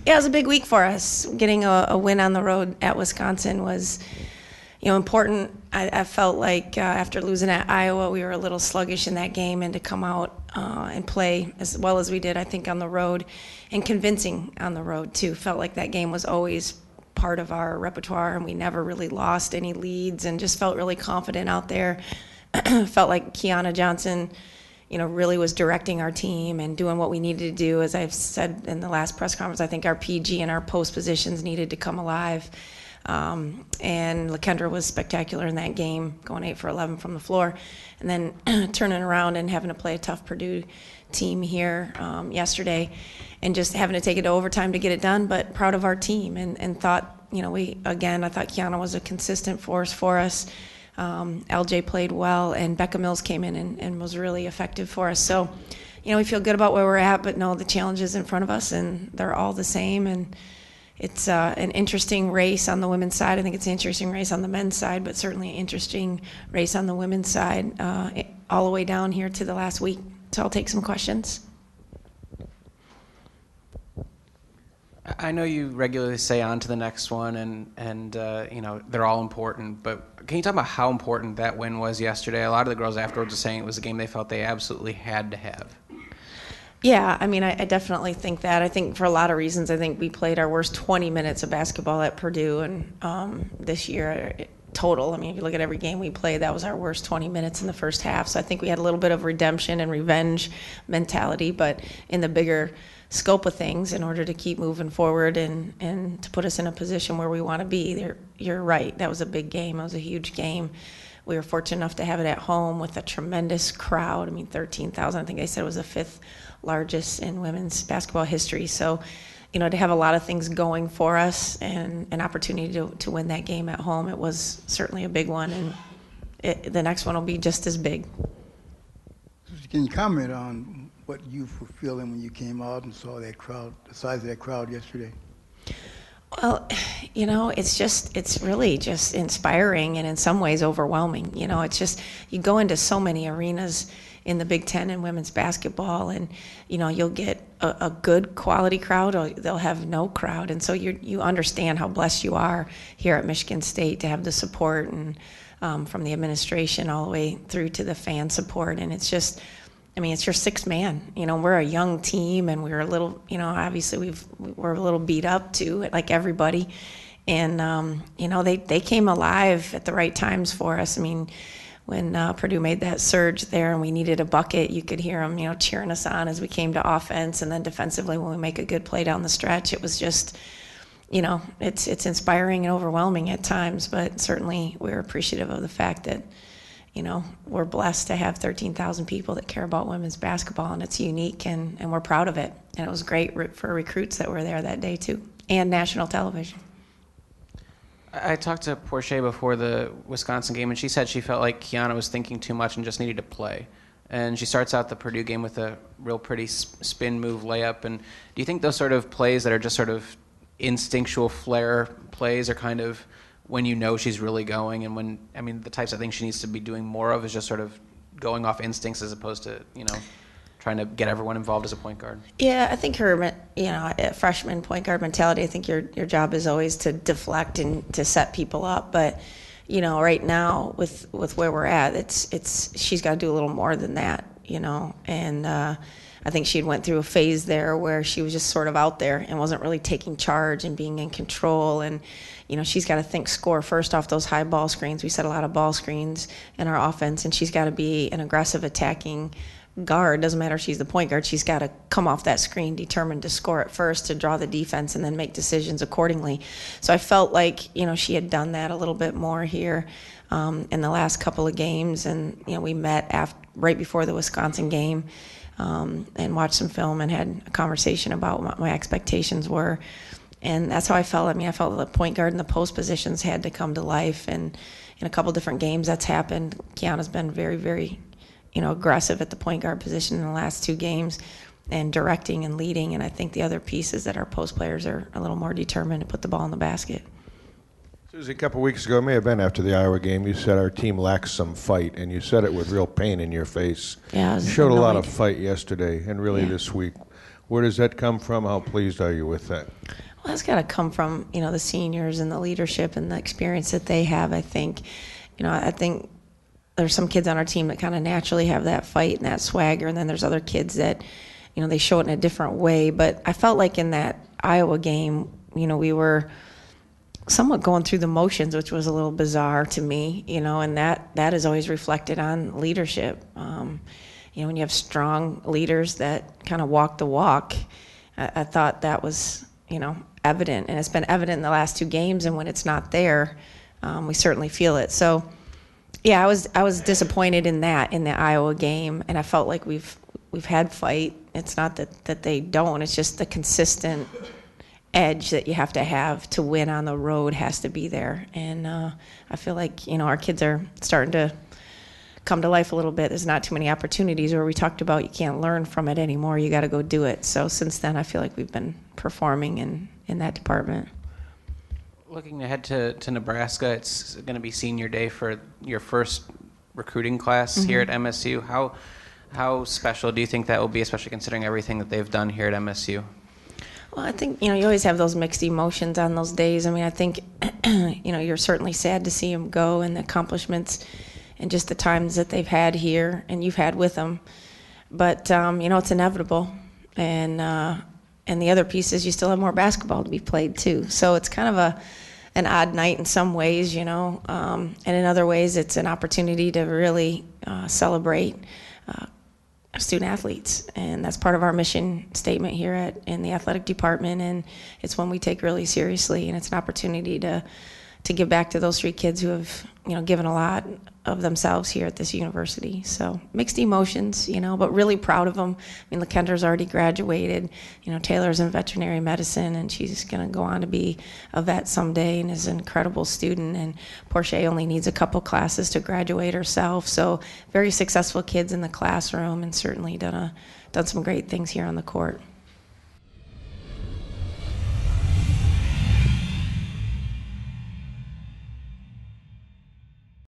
Yeah, it was a big week for us. Getting a win on the road at Wisconsin was, important. I felt like after losing at Iowa, we were a little sluggish in that game, and to come out and play as well as we did, I think, on the road, and convincing on the road too. Felt like that game was always part of our repertoire, and we never really lost any leads, and just felt really confident out there. Felt like Kiana Johnson, really was directing our team and doing what we needed to do. As I've said in the last press conference, I think our PG and our post positions needed to come alive. And LaKendra was spectacular in that game, going 8 for 11 from the floor, and then turning around and having to play a tough Purdue team here yesterday, and just having to take it to overtime to get it done. But proud of our team, and thought, I thought Kiana was a consistent force for us. LJ played well, and Becca Mills came in and was really effective for us. So, we feel good about where we're at, but know the challenges in front of us, and they're all the same. And it's an interesting race on the women's side. I think it's an interesting race on the men's side, but certainly an interesting race on the women's side all the way down here to the last week. So I'll take some questions. I know you regularly say on to the next one, and they're all important, but can you talk about how important that win was yesterday? A lot of the girls afterwards are saying it was a game they felt they absolutely had to have. Yeah, I definitely think that. I think for a lot of reasons. I think we played our worst 20 minutes of basketball at Purdue, and this year total. If you look at every game we played, that was our worst 20 minutes in the first half. So I think we had a little bit of redemption and revenge mentality, but in the bigger scope of things, in order to keep moving forward and to put us in a position where we want to be, you're right. That was a big game. It was a huge game. We were fortunate enough to have it at home with a tremendous crowd. 13,000, I think they said it was the 5th largest in women's basketball history. So, to have a lot of things going for us and an opportunity to win that game at home, it was certainly a big one, and the next one will be just as big. Can you comment on what you were feeling when you came out and saw that crowd, the size of that crowd yesterday? Well, it's really just inspiring and in some ways overwhelming. It's just, you go into so many arenas in the Big Ten in women's basketball, and, you'll get a good quality crowd, or they'll have no crowd. And so you understand how blessed you are here at Michigan State to have the support, and from the administration all the way through to the fan support. And it's just, it's your sixth man. We're a young team, and we're a little, obviously we're a little beat up too, like everybody. And, they came alive at the right times for us. When Purdue made that surge there and we needed a bucket, you could hear them, cheering us on as we came to offense. And then defensively, when we make a good play down the stretch, it was just, it's inspiring and overwhelming at times. But certainly we're appreciative of the fact that, we're blessed to have 13,000 people that care about women's basketball, and it's unique, and we're proud of it. And it was great for recruits that were there that day too, and national television. I talked to Porche before the Wisconsin game, and she said she felt like Kiana was thinking too much and just needed to play. And she starts out the Purdue game with a real pretty spin move layup. And do you think those sort of plays that are just sort of instinctual flair plays are kind of when she's really going, and when, the types of things she needs to be doing more of is just sort of going off instincts as opposed to, trying to get everyone involved as a point guard? Yeah, I think her, freshman point guard mentality, I think your job is always to deflect and to set people up. But, right now with where we're at, she's got to do a little more than that, and I think she went through a phase there where she was just sort of out there and wasn't really taking charge and being in control. And, she's got to think score first off those high ball screens. We set a lot of ball screens in our offense, and she's got to be an aggressive attacking guard. Doesn't matter if she's the point guard. She's got to come off that screen determined to score it first, to draw the defense, and then make decisions accordingly. So I felt like, she had done that a little bit more here in the last couple of games. And, we met right before the Wisconsin game and watched some film and had a conversation about what my expectations were. And that's how I felt. I felt the point guard and the post positions had to come to life. And in a couple different games that's happened. Kiana's been very, very, aggressive at the point guard position in the last 2 games, and directing and leading. And I think the other piece is that our post players are a little more determined to put the ball in the basket. Suzy, a couple weeks ago, it may have been after the Iowa game, you said our team lacks some fight, and you said it with real pain in your face. Yeah, I was you showed annoyed. a lot of fight yesterday and really this week. Where does that come from? How pleased are you with that? Well, that's got to come from, the seniors and the leadership and the experience that they have, I think. I think there's some kids on our team that kind of naturally have that fight and that swagger, and then there's other kids that, they show it in a different way. But I felt like in that Iowa game, we were somewhat going through the motions, which was a little bizarre to me, and that is always reflected on leadership. When you have strong leaders that kind of walk the walk, I thought that was, evident, and it's been evident in the last 2 games, and when it's not there, we certainly feel it. So, yeah, I was disappointed in that in the Iowa game, and I felt like we've had fight. It's not that they don't, it's just the consistent edge that you have to win on the road has to be there. And I feel like, our kids are starting to come to life a little bit. There's not too many opportunities where we talked about you can't learn from it anymore. You got to go do it. So since then, I feel like we've been performing in that department. Looking ahead to Nebraska, it's going to be senior day for your first recruiting class here at MSU. How special do you think that will be, especially considering everything that they've done here at MSU? Well, I think, you always have those mixed emotions on those days. I mean, I think, you're certainly sad to see them go and the accomplishments and just the times that they've had here and you've had with them. But, it's inevitable. And the other piece is you still have more basketball to be played, too. So it's kind of an odd night in some ways, and in other ways it's an opportunity to really celebrate student athletes, and that's part of our mission statement here in the athletic department, and it's one we take really seriously, and it's an opportunity to give back to those 3 kids who have given a lot of themselves here at this university. So mixed emotions, but really proud of them. I mean, LaKendra's already graduated. Taylor's in veterinary medicine, and she's going to go on to be a vet someday and is an incredible student. And Porche only needs a couple classes to graduate herself. So very successful kids in the classroom, and certainly done some great things here on the court.